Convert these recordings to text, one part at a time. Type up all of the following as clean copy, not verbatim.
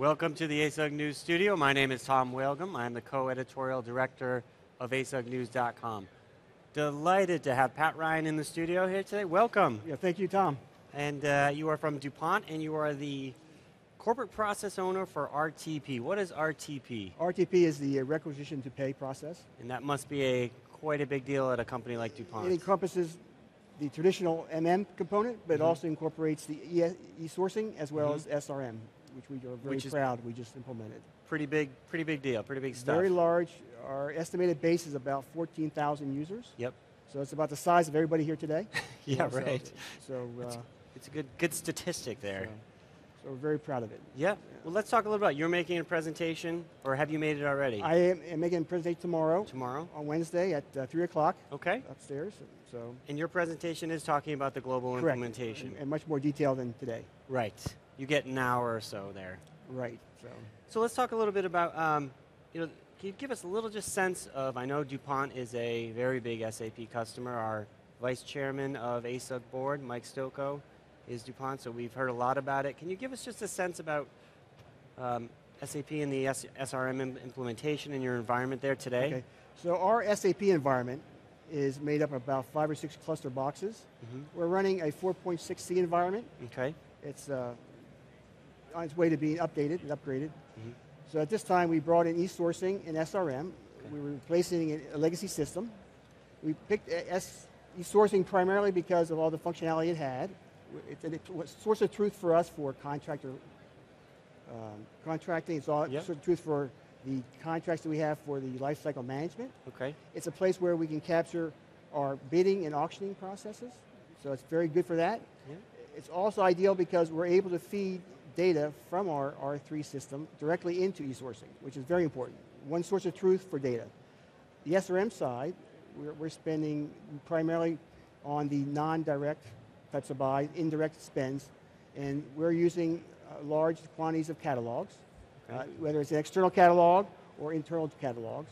Welcome to the ASUG News Studio. My name is Tom Whalegum. I'm the co-editorial director of ASUGnews.com. Delighted to have Pat Ryan in the studio here today. Welcome. Yeah, thank you, Tom. And you are from DuPont, and you are the corporate process owner for RTP. What is RTP? RTP is the requisition to pay process. And that must be quite a big deal at a company like DuPont. It encompasses the traditional MM component, but it also incorporates the ESourcing as well as SRM, which we are very proud we just implemented. Pretty big deal, pretty big stuff. Very large. Our estimated base is about 14,000 users. Yep. So it's about the size of everybody here today. Yeah, right. So it's a good statistic there. So we're very proud of it. Yeah. Well, let's talk a little about, you're making a presentation, or have you made it already? I am making a presentation tomorrow. Tomorrow? On Wednesday at 3 o'clock. Okay. Upstairs. So. And your presentation is talking about the global implementation. And much more detail than today. Right. You get an hour or so there. Right. So let's talk a little bit about, can you give us a little just sense of, I know DuPont is a very big SAP customer. Our vice chairman of ASUG board, Mike Stocco, is DuPont, so we've heard a lot about it. Can you give us just a sense about SAP and the SRM implementation in your environment there today? Okay. So our SAP environment is made up of about 5 or 6 cluster boxes. We're running a 4.6C environment. Okay. It's on its way to being updated and upgraded. So at this time, we brought in ESourcing and SRM. Okay. We were replacing a legacy system. We picked ESourcing primarily because of all the functionality it had. It's a source of truth for us for contracting. It's all source of truth for the contracts that we have for the lifecycle management. Okay. It's a place where we can capture our bidding and auctioning processes. So it's very good for that. Yeah. It's also ideal because we're able to feed data from our R3 system directly into ESourcing, which is very important. One source of truth for data. The SRM side, we're spending primarily on the non-direct types of buys, indirect spends, and we're using large quantities of catalogs, whether it's an external catalog or internal catalogs,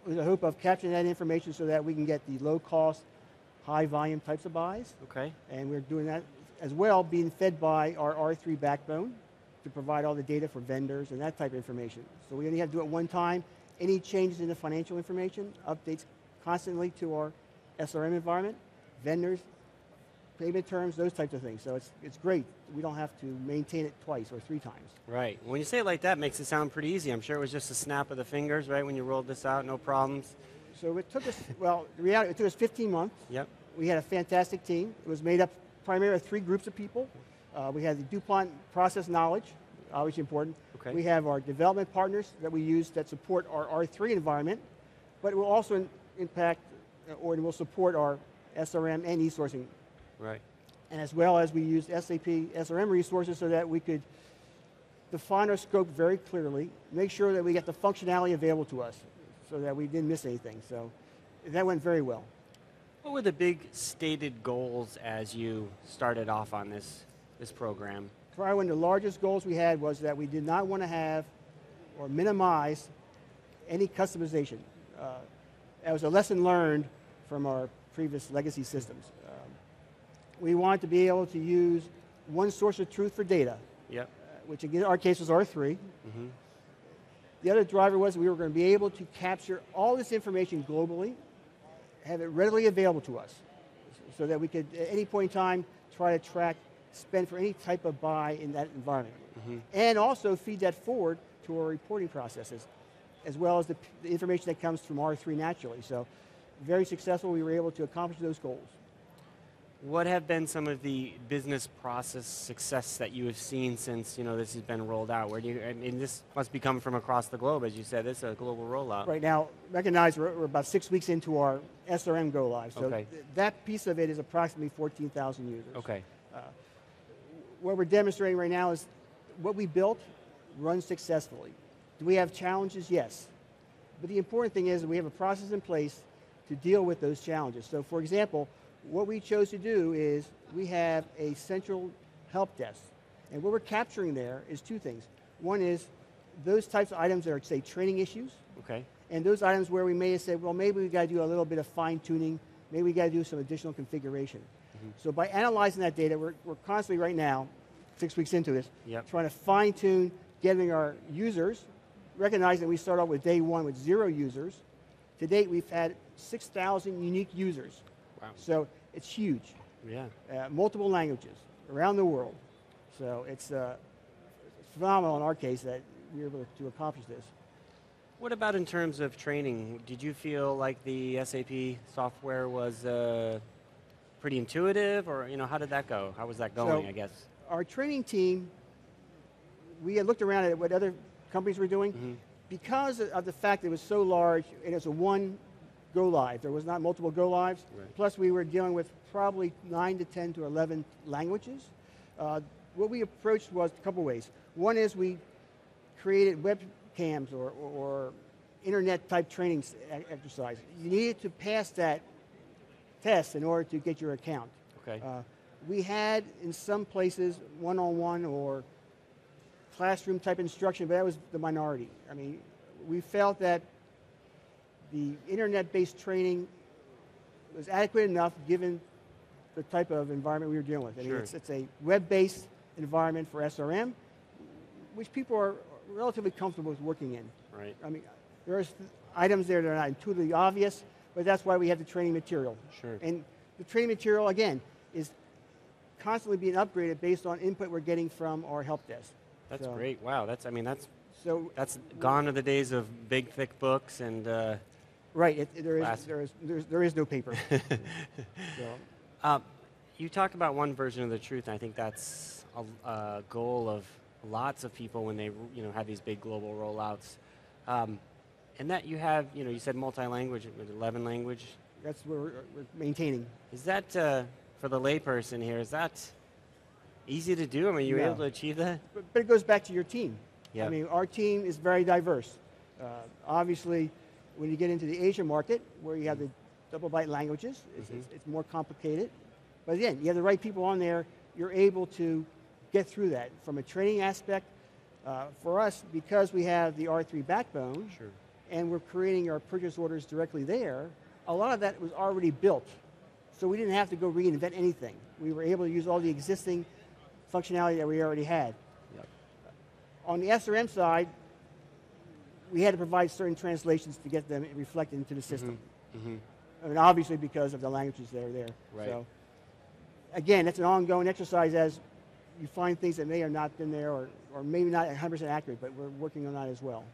with the hope of capturing that information so that we can get the low-cost, high-volume types of buys. Okay. And we're doing that as well, being fed by our R3 backbone to provide all the data for vendors and that type of information. So we only have to do it one time. Any changes in the financial information, updates constantly to our SRM environment, vendors, payment terms, those types of things. So it's great. We don't have to maintain it twice or 3 times. Right. When you say it like that, it makes it sound pretty easy. I'm sure it was just a snap of the fingers, right, when you rolled this out, no problems. So it took us, well, the reality, it took us 15 months. Yep. We had a fantastic team. It was made up primarily of 3 groups of people. We had the DuPont process knowledge, obviously important. Okay. We have our development partners that we use that support our R3 environment, but it will also impact, or it will support our SRM and ESourcing. Right. And as well as we used SAP SRM resources so that we could define our scope very clearly, make sure that we get the functionality available to us so that we didn't miss anything. So that went very well. What were the big stated goals as you started off on this program? Probably one of the largest goals we had was that we did not want to have or minimize any customization. That was a lesson learned from our previous legacy systems. We wanted to be able to use one source of truth for data, which again in our case was R3. The other driver was we were going to be able to capture all this information globally, have it readily available to us, so that we could at any point in time try to track spend for any type of buy in that environment. And also feed that forward to our reporting processes, as well as the information that comes from R3 naturally. So very successful, we were able to accomplish those goals. What have been some of the business process success that you have seen since this has been rolled out? Where do you, I mean, this must be coming from across the globe, as you said. This is a global rollout. Right now, recognize we're about 6 weeks into our SRM go live. So that piece of it is approximately 14,000 users. Okay. What we're demonstrating right now is what we built runs successfully. Do we have challenges? Yes. But the important thing is that we have a process in place to deal with those challenges. So for example, what we chose to do is we have a central help desk. And what we're capturing there is 2 things. One is those types of items that are, say, training issues. Okay. And those items where we may have said, well, maybe we got to do a little bit of fine tuning, maybe we got to do some additional configuration. So by analyzing that data, we're constantly right now, 6 weeks into this, trying to fine tune getting our users, recognizing that we start off with day one with 0 users. To date, we've had 6,000 unique users. Wow. So it's huge. Yeah. Multiple languages around the world. So it's phenomenal in our case that we were able to accomplish this. What about in terms of training? Did you feel like the SAP software was pretty intuitive, or how did that go? How was that going, I guess? Our training team, we had looked around at what other companies were doing. Mm-hmm. Because of the fact that it was so large, and it was a one go live. There was not multiple go lives. Right. Plus we were dealing with probably 9 to 10 to 11 languages. What we approached was a couple ways. One is we created webcams or internet type training exercise. You needed to pass that test in order to get your account. Okay. We had in some places one-on-one or classroom type instruction, but that was the minority. I mean, we felt that the internet-based training was adequate enough given the type of environment we were dealing with. I mean, it's a web-based environment for SRM, which people are relatively comfortable with working in. Right. I mean, there's items there that are not intuitively obvious, but that's why we have the training material. Sure. And the training material, again, is constantly being upgraded based on input we're getting from our help desk. That's great. Wow. That's so that's gone are the days of big thick books and. Right. There is no paper. You talk about one version of the truth, and I think that's a goal of lots of people when they have these big global rollouts. And that you have, you said multi-language, 11 language. That's what we're maintaining. Is that, for the layperson here, is that easy to do? I mean, you able to achieve that? But it goes back to your team. Yep. I mean, our team is very diverse. Obviously, when you get into the Asia market, where you have the double byte languages, it's more complicated. But again, you have the right people on there, you're able to get through that. From a training aspect, for us, because we have the R3 backbone, and we're creating our purchase orders directly there, a lot of that was already built. So we didn't have to go reinvent anything. We were able to use all the existing functionality that we already had. Yep. On the SRM side, we had to provide certain translations to get them reflected into the system. I mean, obviously because of the languages that are there. Right. So, again, it's an ongoing exercise as you find things that may have not been there or maybe not 100% accurate, but we're working on that as well.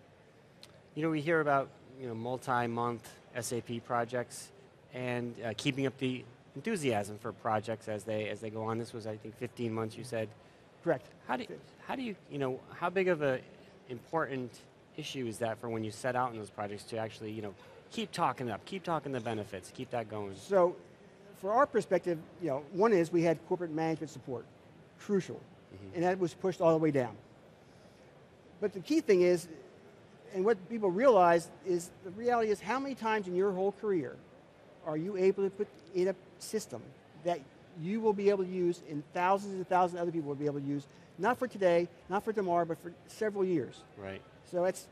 We hear about multi-month SAP projects and keeping up the enthusiasm for projects as they go on. This was, I think, 15 months. You said. Correct. How do you how big of a important issue is that for when you set out in those projects to actually keep talking the benefits, keep that going? So, for our perspective, one is we had corporate management support, crucial, and that was pushed all the way down. But the key thing is, and what people realize is, the reality is how many times in your whole career are you able to put in a system that you will be able to use and thousands and thousands of other people will be able to use, not for today, not for tomorrow, but for several years. Right. So it's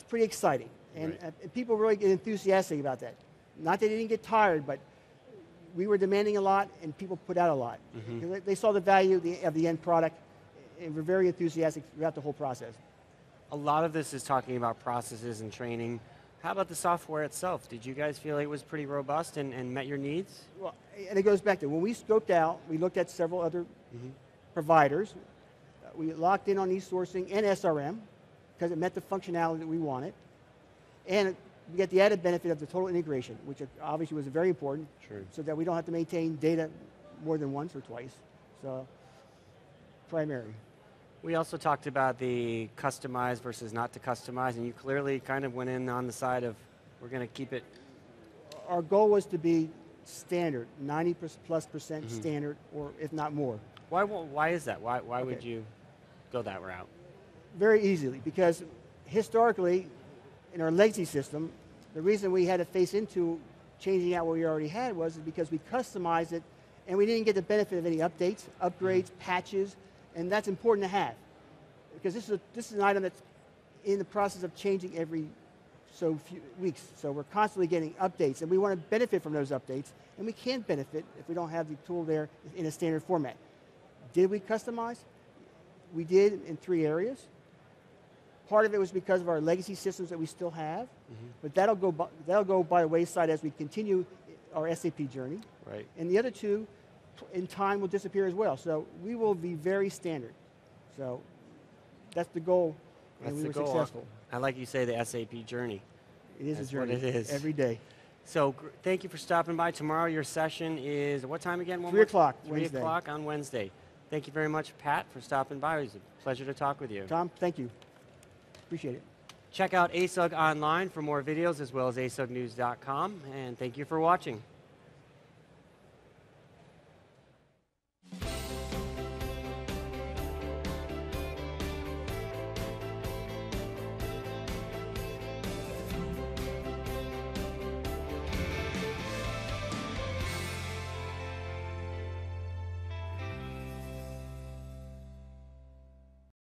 pretty exciting. And, and people really get enthusiastic about that. Not that they didn't get tired, but we were demanding a lot and people put out a lot. They saw the value of the end product and were very enthusiastic throughout the whole process. A lot of this is talking about processes and training. How about the software itself? Did you guys feel it was pretty robust and met your needs? Well, and it goes back to when we scoped out, we looked at several other providers. We locked in on ESourcing and SRM because it met the functionality that we wanted. And we get the added benefit of the total integration, which obviously was very important, so that we don't have to maintain data more than once or twice. So, primary. We also talked about the customized versus not to customize, and you clearly kind of went in on the side of we're going to keep it. Our goal was to be standard, 90+% standard, or if not more. Why is that? Why would you go that route? Very easily, because historically, in our legacy system, the reason we had to face into changing out what we already had was because we customized it and we didn't get the benefit of any updates, upgrades, patches, and that's important to have. Because this is an item that's in the process of changing every few weeks. So we're constantly getting updates and we want to benefit from those updates, and we can't benefit if we don't have the tool there in a standard format. Did we customize? We did in 3 areas. Part of it was because of our legacy systems that we still have, but that'll go by the wayside as we continue our SAP journey. Right. And the other two, in time, will disappear as well. So we will be very standard. So that's the goal, and we were successful. I like you say the SAP journey. It is That's a journey. what it is. Every day. So thank you for stopping by. Tomorrow your session is, what time again? 3 o'clock Wednesday. 3 Wednesday. o'clock on Wednesday. Thank you very much, Pat, for stopping by. It was a pleasure to talk with you. Tom, thank you. Appreciate it. Check out ASUG online for more videos as well as asugnews.com, and thank you for watching.